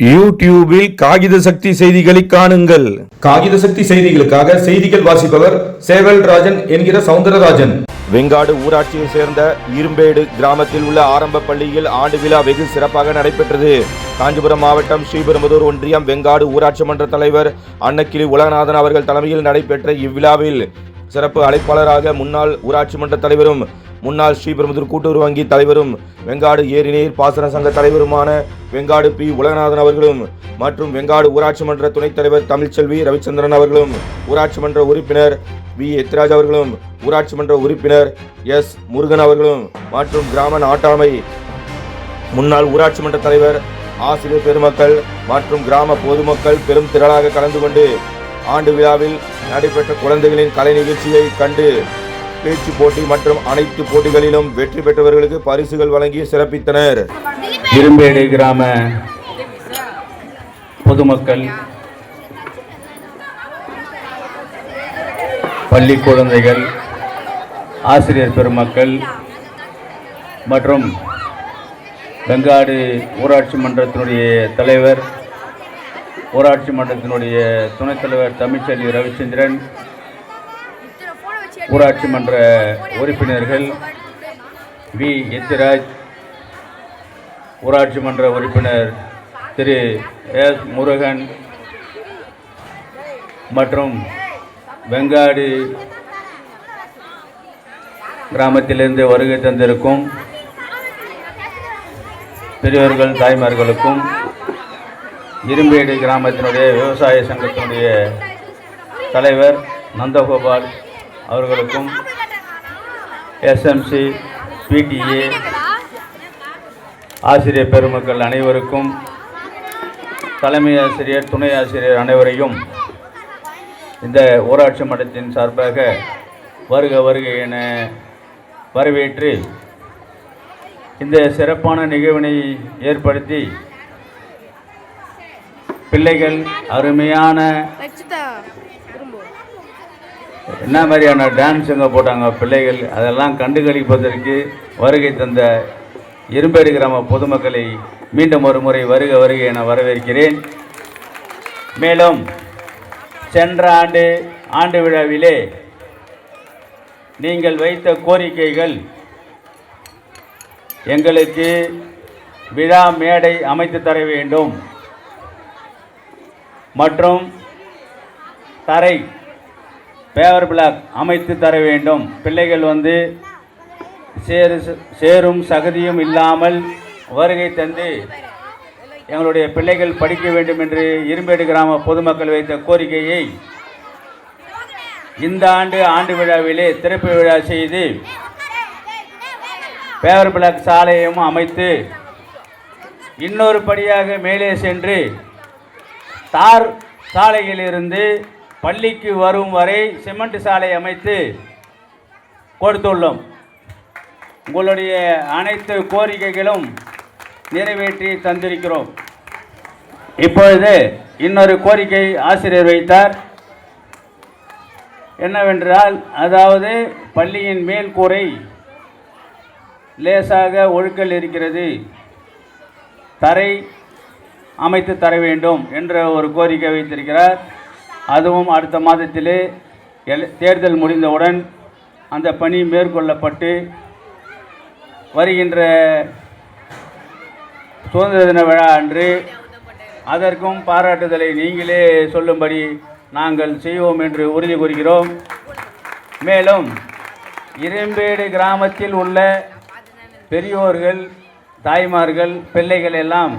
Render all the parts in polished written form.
யூடியூபில் காகித சக்தி செய்திகளை காணுங்கள். காகித சக்தி செய்திகளுக்காக செய்திகள் வாசிப்பவர் சேவல் ராஜன் என்கிற சவுந்தரராஜன். வெங்காடு ஊராட்சியை சேர்ந்த இரும்பேடு கிராமத்தில் உள்ள ஆரம்ப பள்ளியில் ஆண்டு விழா வெகு சிறப்பாக நடைபெற்றது. காஞ்சிபுரம் மாவட்டம் ஸ்ரீபெரும்புதூர் ஒன்றியம் வெங்காடு ஊராட்சி மன்ற தலைவர் அன்னக்கிளி உலகநாதன் அவர்கள் தலைமையில் நடைபெற்ற இவ்விழாவில் சிறப்பு அழைப்பாளராக முன்னாள் ஊராட்சி மன்ற தலைவரும் முன்னாள் ஸ்ரீபெரும்புதூர் கூட்டுறவு வங்கி தலைவரும் வெங்காடு ஏரிநீர் பாசன சங்க தலைவருமான வெங்காடு பி உலகநாதன் அவர்களும் மற்றும் வெங்காடு ஊராட்சி மன்ற துணைத் தலைவர் தமிழ்ச்செல்வி ரவிச்சந்திரன் அவர்களும் ஊராட்சி மன்ற உறுப்பினர் வி எத்ராஜ் அவர்களும் ஊராட்சி மன்ற உறுப்பினர் எஸ் முருகன் அவர்களும் மற்றும் கிராம நாட்டாமை முன்னாள் ஊராட்சி மன்ற தலைவர் ஆசிரியர் பெருமக்கள் மற்றும் கிராம பொதுமக்கள் பெரும் திரளாக கலந்து கொண்டு ஆண்டு விழாவில் நடைபெற்ற குழந்தைகளின் கலை நிகழ்ச்சியை கண்டு பேச்சு போட்டி மற்றும் அனைத்து போட்டிகளிலும் வெற்றி பெற்றவர்களுக்கு பரிசுகள் வழங்கி சிறப்பித்தனர். இரும்பேடு கிராம பொதுமக்கள், பள்ளி குழந்தைகள், ஆசிரியர் பெருமக்கள் மற்றும் வெங்காடு ஊராட்சி மன்றத்தினுடைய தலைவர், ஊராட்சி மன்றத்தினுடைய துணைத் தலைவர் தமிழ்ச்செல்வி ரவிச்சந்திரன், ஊராட்சி மன்ற உறுப்பினர்கள் வி எத்ராஜ், ஊராட்சி மன்ற உறுப்பினர் திரு எஸ் முருகன் மற்றும் வெங்காடு கிராமத்திலிருந்து வருகை தந்திருக்கும் பெரியவர்கள் தாய்மார்களுக்கும் இரும்பேடு கிராமத்தினுடைய விவசாய சங்கத்தினுடைய தலைவர் நந்தகோபால் அவர்களுக்கும் எஸ்எம்சி பிடிஏ ஆசிரியர் பெருமக்கள் அனைவருக்கும் தலைமை ஆசிரியர் துணை ஆசிரியர் அனைவரையும் இந்த ஊராட்சி மன்றத்தின் சார்பாக வருக வருக என வரவேற்று இந்த சிறப்பான நிகழ்வினை ஏற்படுத்தி பிள்ளைகள் அருமையான என்ன மாதிரியான டான்ஸுங்க போட்டாங்க பிள்ளைகள், அதெல்லாம் கண்டுகளிப்பதற்கு வருகை தந்த இரும்பேடு கிராம பொதுமக்களை மீண்டும் ஒரு முறை வருக வருக என வரவேற்கிறேன். மேலும் சென்ற ஆண்டு விழாவிலே நீங்கள் வைத்த கோரிக்கைகள் எங்களுக்கு விழா மேடை அமைத்து தர வேண்டும் மற்றும் தரை பேவர் பிளாக் அமைத்து தர வேண்டும், பிள்ளைகள் வந்து சேரும் சகதியும் இல்லாமல் வருகை தந்து எங்களுடைய பிள்ளைகள் படிக்க வேண்டும் என்று இரும்பேடு கிராம பொதுமக்கள் வைத்த கோரிக்கையை இந்த ஆண்டு விழாவிலே திறப்பு விழா செய்து பேவர் பிளாக் சாலையும் அமைத்து இன்னொரு படியாக மேலே சென்று தார் சாலையிலிருந்து பள்ளிக்கு வரும் வரை சிமெண்ட் சாலை அமைத்து கொடுத்துள்ளோம். உங்களுடைய அனைத்து கோரிக்கைகளும் நிறைவேற்றி தந்திருக்கிறோம். இப்பொழுது இன்னொரு கோரிக்கை ஆசிரியர் வைத்தார். என்னவென்றால், அதாவது பள்ளியின் மேல் கூரை லேசாக ஒழுக்கல் இருக்கிறது, தரை அமைத்து தர வேண்டும் என்ற ஒரு கோரிக்கை வைத்திருக்கிறார். அதுவும் அடுத்த மாதத்திலே தேர்தல் முடிந்தவுடன் அந்த பணி மேற்கொள்ளப்பட்டு வருகின்ற சுதந்திர தின விழா அன்று அதற்கும் பாராட்டுதலை நீங்களே சொல்லும்படி நாங்கள் செய்வோம் என்று உறுதி கூறுகிறோம். மேலும் இரும்பேடு கிராமத்தில் உள்ள பெரியோர்கள், தாய்மார்கள், பிள்ளைகள் எல்லாம்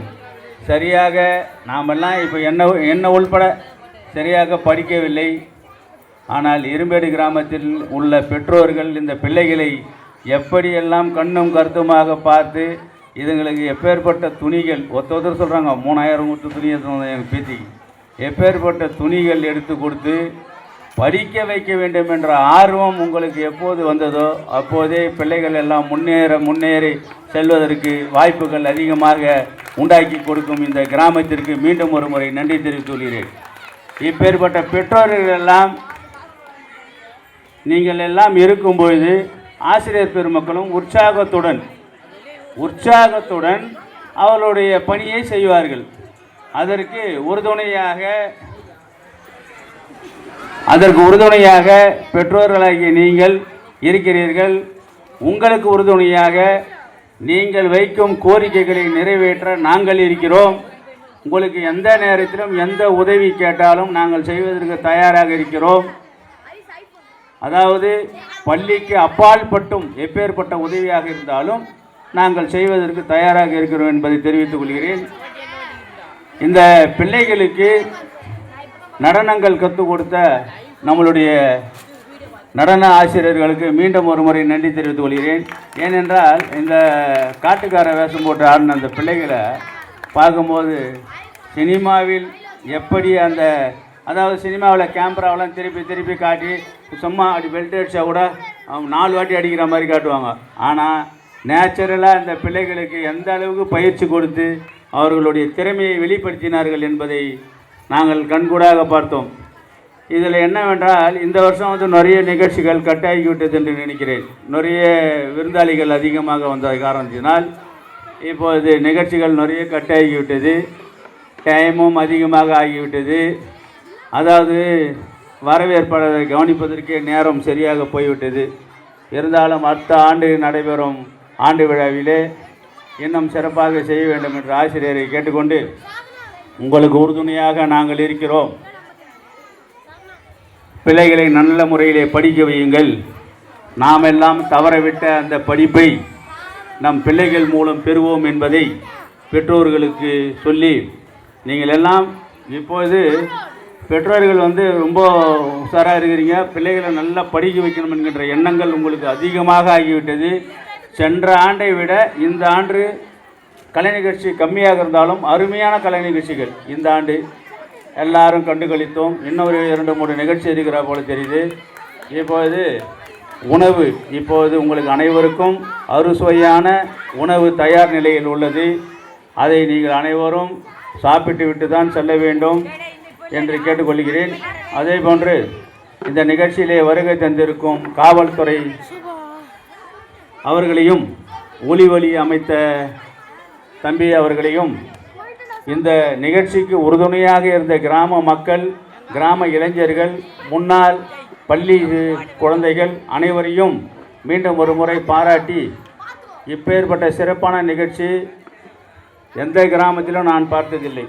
சரியாக நாமெல்லாம் இப்போ என்ன உள்பட சரியாக படிக்கவில்லை. ஆனால் இரும்பேடு கிராமத்தில் உள்ள பெற்றோர்கள் இந்த பிள்ளைகளை எப்படியெல்லாம் கண்ணும் கருத்துமாக பார்த்து இதுங்களுக்கு எப்பேற்பட்ட துணிகள், ஒருத்தர் சொல்கிறாங்க 3000 கொடுத்து துணி எடுத்து எங்கள் பேத்தி, எப்பேற்பட்ட துணிகள் எடுத்து கொடுத்து படிக்க வைக்க வேண்டும் என்ற ஆர்வம் உங்களுக்கு எப்போது வந்ததோ அப்போதே பிள்ளைகள் எல்லாம் முன்னேறி செல்வதற்கு வாய்ப்புகள் அதிகமாக உண்டாக்கி கொடுக்கும் இந்த கிராமத்திற்கு மீண்டும் ஒரு முறை நன்றி தெரிவித்துள்ளேன். இப்பேற்பட்ட பெற்றோர்கள் எல்லாம் நீங்கள் எல்லாம் இருக்கும்பொழுது ஆசிரியர் பெருமக்களும் உற்சாகத்துடன் அவர்களுடைய பணியை செய்வார்கள். அதற்கு உறுதுணையாக பெற்றோர்களாகிய நீங்கள் இருக்கிறீர்கள். உங்களுக்கு உறுதுணையாக நீங்கள் வைக்கும் கோரிக்கைகளை நிறைவேற்ற நாங்கள் இருக்கிறோம். உங்களுக்கு எந்த நேரத்திலும் எந்த உதவி கேட்டாலும் நாங்கள் செய்வதற்கு தயாராக இருக்கிறோம். அதாவது பள்ளிக்கு அப்பால் பட்டும் எப்பேற்பட்ட உதவியாக இருந்தாலும் நாங்கள் செய்வதற்கு தயாராக இருக்கிறோம் என்பதை தெரிவித்துக் கொள்கிறேன். இந்த பிள்ளைகளுக்கு நடனங்கள் கற்றுக் கொடுத்த நம்மளுடைய நடன ஆசிரியர்களுக்கு மீண்டும் ஒரு முறை நன்றி தெரிவித்துக் கொள்கிறேன். ஏனென்றால் இந்த காட்டுக்கார வேஷம் போட்டு ஆடின அந்த பிள்ளைகளை பார்க்கும்போது சினிமாவில் எப்படி அதாவது சினிமாவில் கேமராவெல்லாம் திருப்பி காட்டி சும்மா அப்படி பெல்ட் அடித்தா கூட அவங்க 4 வாட்டி அடிக்கிற மாதிரி காட்டுவாங்க. ஆனால் நேச்சுரலாக இந்த பிள்ளைகளுக்கு எந்த அளவுக்கு பயிற்சி கொடுத்து அவர்களுடைய திறமையை வெளிப்படுத்தினார்கள் என்பதை நாங்கள் கண்கூடாக பார்த்தோம். இதில் என்னவென்றால் இந்த வருஷம் நிறைய நிகழ்ச்சிகள் கட்டாகிவிட்டது என்று நினைக்கிறேன். நிறைய விருந்தாளிகள் அதிகமாக வந்த காரணத்தினால் இப்போது நிகழ்ச்சிகள் நிறைய கட்டாகிவிட்டது. டைமும் அதிகமாக ஆகிவிட்டது. அதாவது வரவேற்பாளரை கவனிப்பதற்கே நேரம் சரியாக போய்விட்டது. இருந்தாலும் அடுத்த ஆண்டு நடைபெறும் ஆண்டு விழாவிலே இன்னும் சிறப்பாக செய்ய வேண்டும் என்ற ஆசிரியரை கேட்டுக்கொண்டு உங்களுக்கு உறுதுணையாக நாங்கள் இருக்கிறோம். பிள்ளைகளை நல்ல முறையிலே படிக்க வையுங்கள். நாம் எல்லாம் தவறவிட்ட அந்த படிப்பை நம் பிள்ளைகள் மூலம் பெறுவோம் என்பதை பெற்றோர்களுக்கு சொல்லி நீங்கள் எல்லாம் இப்போது பெற்றோர்கள் ரொம்ப உஷாராக இருக்கிறீங்க. பிள்ளைகளை நல்லா படிக்க வைக்கணும் என்கின்ற எண்ணங்கள் உங்களுக்கு அதிகமாக ஆகிவிட்டது. சென்ற ஆண்டை விட இந்த ஆண்டு கலை நிகழ்ச்சி கம்மியாக இருந்தாலும் அருமையான கலை நிகழ்ச்சிகள் இந்த ஆண்டு எல்லாரும் கண்டுகளித்தோம். இன்னொரு 2-3 நிகழ்ச்சி இருக்கிற போல தெரியுது. இப்போது உணவு உங்களுக்கு அனைவருக்கும் அறுசுவையான உணவு தயார் நிலையில் உள்ளது. அதை நீங்கள் அனைவரும் சாப்பிட்டு விட்டு தான் செல்ல வேண்டும் என்று கேட்டுக்கொள்கிறேன். அதே போன்று இந்த நிகழ்ச்சியிலே வருகை தந்திருக்கும் காவல்துறை அவர்களையும் ஒளி அமைத்த தம்பி அவர்களையும் இந்த நிகழ்ச்சிக்கு உறுதுணையாக இருந்த கிராம மக்கள், கிராம இளைஞர்கள், முன்னாள் பள்ளி குழந்தைகள் அனைவரையும் மீண்டும் ஒரு முறை பாராட்டி இப்பேற்பட்ட சிறப்பான நிகழ்ச்சி எந்த கிராமத்திலும் நான் பார்த்ததில்லை.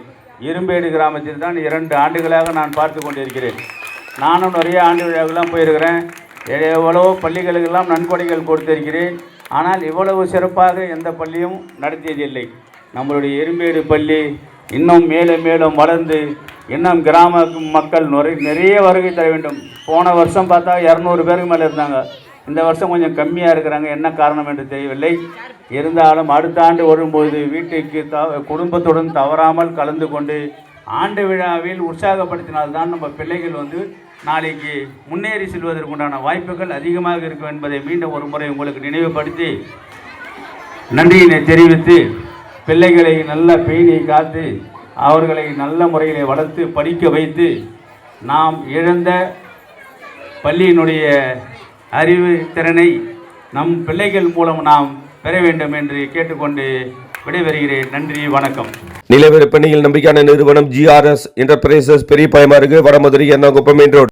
இரும்பேடு கிராமத்தில் தான் 2 ஆண்டுகளாக நான் பார்த்து கொண்டிருக்கிறேன். நானும் நிறைய ஆண்டு விழாவெல்லாம் போயிருக்கிறேன். எவ்வளவோ பள்ளிகளுக்கெல்லாம் நன்கொடைகள் கொடுத்திருக்கிறேன். ஆனால் இவ்வளவு சிறப்பாக எந்த பள்ளியும் நடத்தியதில்லை. நம்மளுடைய இரும்பேடு பள்ளி இன்னும் மேலும் மேலும் வளர்ந்து இன்னும் கிராம மக்கள் நிறைய வருகை தர வேண்டும். போன வருஷம் பார்த்தா 200 பேருக்கு மேலே இருந்தாங்க. இந்த வருஷம் கொஞ்சம் கம்மியாக இருக்கிறாங்க. என்ன காரணம் என்று தெரியவில்லை. இருந்தாலும் அடுத்த ஆண்டு வரும்போது வீட்டுக்கு குடும்பத்துடன் தவறாமல் கலந்து கொண்டு ஆண்டு விழாவில் உற்சாகப்படுத்தினால்தான் நம்ம பிள்ளைகள் நாளைக்கு முன்னேறி செல்வதற்குண்டான வாய்ப்புகள் அதிகமாக இருக்கும் என்பதை மீண்டும் ஒரு முறை உங்களுக்கு நினைவுபடுத்தி நன்றியினை தெரிவித்து பிள்ளைகளை நல்ல பேணி காத்து அவர்களை நல்ல முறையில் வளர்த்து படிக்க வைத்து நாம் இழந்த பள்ளியினுடைய அறிவு திறனை நம் பிள்ளைகள் மூலம் நாம் பெற வேண்டும் என்று கேட்டுக்கொண்டு விடைபெறுகிறேன். நன்றி, வணக்கம். நில விற்பனையில் நம்பிக்கையான நிறுவனம் GRS என்டர்பிரைசஸ், பெரிய பாயமாறு, வடமதுரை, எர்ணாகுப்பம் மெயின் ரோடு.